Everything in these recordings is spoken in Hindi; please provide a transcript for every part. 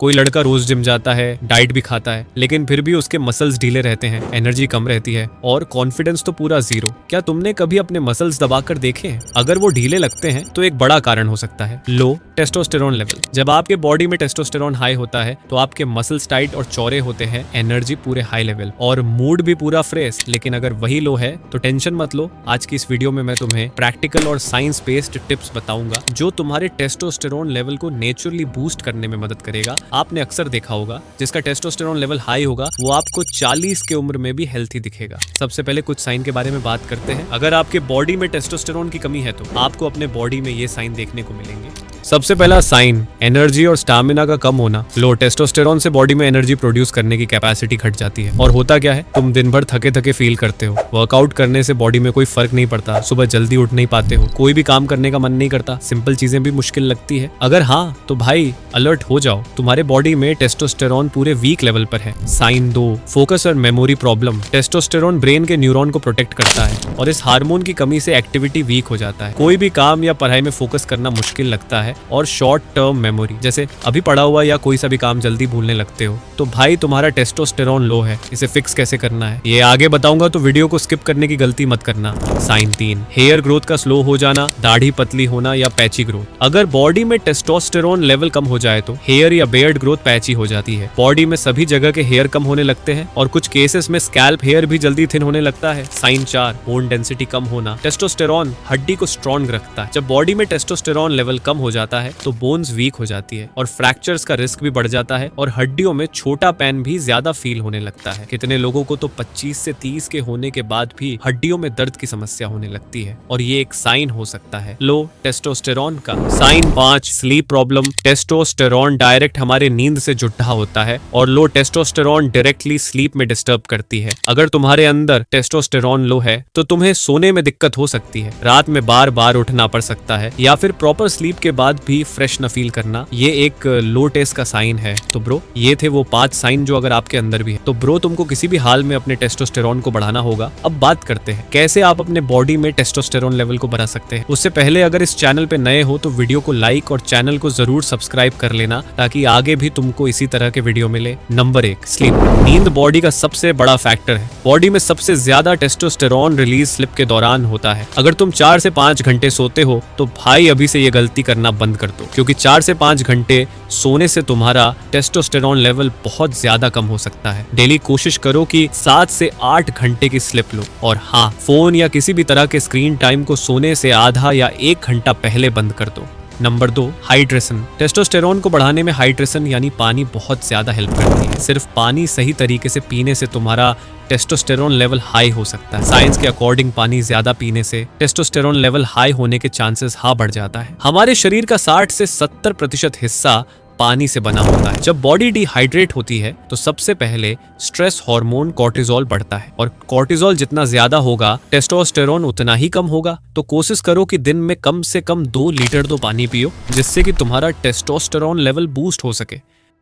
कोई लड़का रोज जिम जाता है, डाइट भी खाता है, लेकिन फिर भी उसके मसल्स ढीले रहते हैं, एनर्जी कम रहती है और कॉन्फिडेंस तो पूरा जीरो। क्या तुमने कभी अपने मसल्स दबाकर देखे हैं? अगर वो ढीले लगते हैं तो एक बड़ा कारण हो सकता है लो टेस्टोस्टेरोन लेवल। जब आपके बॉडी में टेस्टोस्टेरोन हाई होता है तो आपके मसल्स टाइट और चौड़े होते हैं, एनर्जी पूरे हाई लेवल और मूड भी पूरा फ्रेश। लेकिन अगर वही लो है तो टेंशन मत लो, आज की इस वीडियो में मैं तुम्हें प्रैक्टिकल और साइंस बेस्ड टिप्स बताऊंगा जो तुम्हारे टेस्टोस्टेरोन लेवल को नेचुरली बूस्ट करने में मदद करेगा। आपने अक्सर देखा होगा जिसका टेस्टोस्टेरोन लेवल हाई होगा वो आपको 40 की उम्र में भी हेल्थी दिखेगा। सबसे पहले कुछ साइन के बारे में बात करते हैं। अगर आपके बॉडी में टेस्टोस्टेरोन की कमी है तो आपको अपने बॉडी में ये साइन देखने को मिलेंगे। सबसे पहला साइन एनर्जी और स्टैमिना का कम होना। लो टेस्टोस्टेरोन से बॉडी में एनर्जी प्रोड्यूस करने की कैपेसिटी घट जाती है और होता क्या है, तुम दिन भर थके थके फील करते हो। वर्कआउट करने से बॉडी में कोई फर्क नहीं पड़ता, सुबह जल्दी उठ नहीं पाते हो, कोई भी काम करने का मन नहीं करता, सिंपल चीजें भी मुश्किल लगती है। अगर हाँ तो भाई अलर्ट हो जाओ, तुम्हारे बॉडी में टेस्टोस्टेरोन पूरे वीक लेवल पर है। साइन 2 फोकस और मेमोरी प्रॉब्लम। टेस्टोस्टेरोन ब्रेन के न्यूरॉन को प्रोटेक्ट करता है और इस हार्मोन की कमी से एक्टिविटी वीक हो जाता है। कोई भी काम या पढ़ाई में फोकस करना मुश्किल लगता है और शॉर्ट टर्म मेमोरी, जैसे अभी पढ़ा हुआ या कोई सा भी काम जल्दी भूलने लगते हो, तो भाई तुम्हारा टेस्टोस्टेरोन लो है। इसे फिक्स कैसे करना है ये आगे बताऊंगा, तो वीडियो को स्किप करने की गलती मत करना। साइन 3 हेयर ग्रोथ का स्लो हो जाना, दाढ़ी पतली होना या पैची ग्रोथ। अगर बॉडी में टेस्टोस्टेरोन लेवल कम हो जाए तो हेयर या बियर्ड ग्रोथ पैची हो जाती है। बॉडी में सभी जगह के हेयर कम होने लगते हैं और कुछ केसेस में स्कैल्प हेयर भी जल्दी थिन होने लगता है। साइन 4 बोन डेंसिटी कम होना। टेस्टोस्टेरोन हड्डी को स्ट्रॉन्ग रखता है। जब बॉडी में टेस्टोस्टेरोन लेवल कम हो जाता है तो बोन्स वीक हो जाती है और फ्रैक्चर्स का रिस्क भी बढ़ जाता है और हड्डियों में छोटा पैन भी ज्यादा फील होने लगता है। कितने लोगों को तो 25 से 30 के होने के बाद भी हड्डियों में दर्द की समस्या होने लगती है और ये एक साइन हो सकता है लो टेस्टोस्टेरोन का। Sign 5 sleep problem. Testosterone direct हमारे नींद से जुड़ा होता है और लो टेस्टोस्टेरोन डायरेक्टली स्लीप में डिस्टर्ब करती है। अगर तुम्हारे अंदर टेस्टोस्टेरोन लो है तो तुम्हें सोने में दिक्कत हो सकती है, रात में बार बार उठना पड़ सकता है या फिर प्रॉपर स्लीप के बाद भी फ्रेश न फील करना, ये एक लो टेस्ट का साइन है। तो ब्रो ये थे वो 5 साइन जो अगर आपके अंदर भी है तो ब्रो तुमको किसी भी हाल में अपने टेस्टोस्टेरोन को बढ़ाना होगा। अब बात करते हैं कैसे आप अपने बॉडी में टेस्टोस्टेरोन लेवल को बढ़ा सकते हैं। उससे पहले अगर इस चैनल पे नए हो तो वीडियो को लाइक और चैनल को जरूर सब्सक्राइब कर लेना ताकि आगे भी तुमको इसी तरह के वीडियो मिले। Number 1 sleep. नींद बॉडी का सबसे बड़ा फैक्टर है। बॉडी में सबसे ज्यादा टेस्टोस्टेरोन रिलीज स्लीप के दौरान होता है। अगर तुम 4 से 5 घंटे सोते हो तो भाई अभी से ये गलती करना बंद कर दो, क्योंकि 4 से 5 घंटे सोने से तुम्हारा टेस्टोस्टेरोन लेवल बहुत ज्यादा कम हो सकता है। डेली कोशिश करो कि 7 से 8 घंटे की स्लीप लो और हाँ, फोन या किसी भी तरह के स्क्रीन टाइम को सोने से आधा या 1 घंटा पहले बंद कर दो। Number 2 hydration. टेस्टोस्टेरोन को बढ़ाने में हाइड्रेशन यानी पानी बहुत ज्यादा हेल्प करती है। सिर्फ पानी सही तरीके से पीने से तुम्हारा टेस्टोस्टेरोन लेवल हाई हो सकता है। साइंस के अकॉर्डिंग पानी ज्यादा पीने से टेस्टोस्टेरोन लेवल हाई होने के चांसेस बढ़ जाता है। हमारे शरीर का 60 से 70% हिस्सा पानी से बना होता है। जब बॉडी डिहाइड्रेट होती है तो सबसे पहले स्ट्रेस हार्मोन कोर्टिसोल बढ़ता है और कोर्टिसोल जितना ज्यादा होगा टेस्टोस्टेरोन उतना ही कम होगा। तो कोशिश करो कि दिन में कम से कम 2 लीटर तो पानी पियो, जिससे कि तुम्हारा टेस्टोस्टेरोन लेवल बूस्ट हो सके।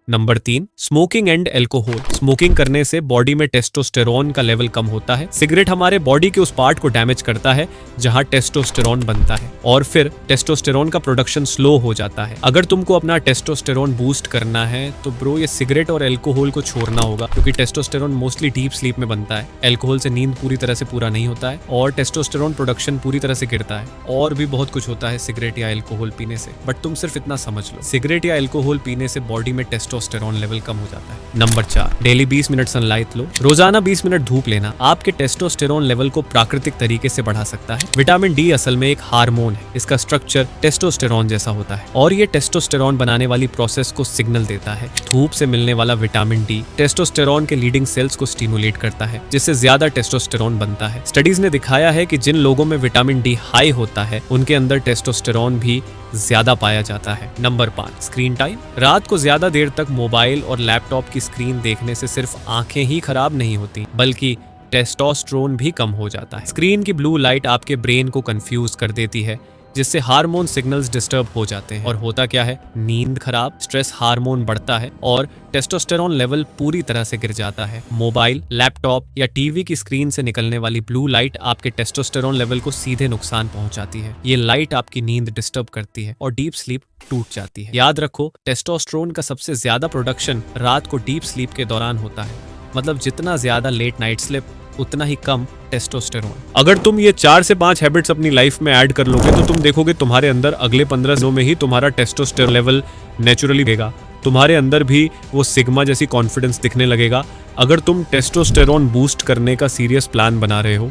Number 3 smoking and alcohol. Smoking करने से बॉडी में टेस्टोस्टेरोन का लेवल कम होता है। सिगरेट हमारे बॉडी के उस पार्ट को डैमेज करता है जहां टेस्टोस्टेरोन बनता है और फिर टेस्टोस्टेरोन का प्रोडक्शन स्लो हो जाता है। अगर तुमको अपना टेस्टोस्टेरोन बूस्ट करना है तो ब्रो ये सिगरेट और एल्कोहल को छोड़ना होगा, क्योंकि टेस्टोस्टेरोन मोस्टली डीप स्लीप में बनता है। एल्कोहल से नींद पूरी तरह से पूरा नहीं होता है और टेस्टोस्टेरोन प्रोडक्शन पूरी तरह से गिरता है। और भी बहुत कुछ होता है सिगरेट या एल्कोहल पीने से, बट तुम सिर्फ इतना समझ लो, सिगरेट या एल्कोहल पीने से बॉडी में टेस्टोस्टेरोन लेवल कम हो जाता है। नंबर 4 डेली 20 मिनट सनलाइट लो। रोजाना 20 मिनट धूप लेना आपके टेस्टोस्टेरोन लेवल को प्राकृतिक तरीके से बढ़ा सकता है। विटामिन डी असल में एक हार्मोन है। इसका स्ट्रक्चर टेस्टोस्टेरोन जैसा होता है और ये टेस्टोस्टेरोन बनाने वाली प्रोसेस को सिग्नल देता है। धूप से मिलने वाला विटामिन डी टेस्टोस्टेरोन के लीडिंग सेल्स को स्टिमुलेट करता है, जिससे ज्यादा टेस्टोस्टेरोन बनता है। स्टडीज ने दिखाया है कि जिन लोगों में विटामिन डी हाई होता है उनके अंदर टेस्टोस्टेरोन भी ज्यादा पाया जाता है। Number 5 screen time. रात को ज्यादा देर तक मोबाइल और लैपटॉप की स्क्रीन देखने से सिर्फ आंखें ही खराब नहीं होती, बल्कि टेस्टोस्टेरोन भी कम हो जाता है। स्क्रीन की ब्लू लाइट आपके ब्रेन को कंफ्यूज कर देती है, जिससे हार्मोन सिग्नल्स डिस्टर्ब हो जाते हैं। और होता क्या है, नींद खराब, स्ट्रेस हार्मोन बढ़ता है और टेस्टोस्टेरोन लेवल पूरी तरह से गिर जाता है। मोबाइल, लैपटॉप या टीवी की स्क्रीन से निकलने वाली ब्लू लाइट आपके टेस्टोस्टेरोन लेवल को सीधे नुकसान पहुंचाती है। ये लाइट आपकी नींद डिस्टर्ब करती है और डीप स्लीप टूट जाती है। याद रखो, टेस्टोस्टेरोन का सबसे ज्यादा प्रोडक्शन रात को डीप स्लीप के दौरान होता है। मतलब जितना ज्यादा लेट नाइट स्लिप उतना ही कम टेस्टोस्टेरोन। अगर तुम ये 4 से 5 हैबिट्स अपनी लाइफ में ऐड कर लोगे तो तुम देखोगे तुम्हारे अंदर अगले 15 दिनों में ही तुम्हारा टेस्टोस्टेरोन लेवल नेचुरली बढ़ेगा। तुम्हारे अंदर भी वो सिग्मा जैसी कॉन्फिडेंस दिखने लगेगा। अगर तुम टेस्टोस्टेरोन बूस्ट करने का सीरियस प्लान बना रहे हो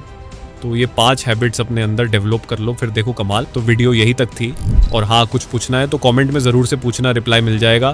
तो ये 5 हैबिट्स अपने अंदर डेवलप कर लो, फिर देखो कमाल। तो वीडियो यही तक थी, और हाँ कुछ पूछना है तो कमेंट में ज़रूर से पूछना, रिप्लाई मिल जाएगा।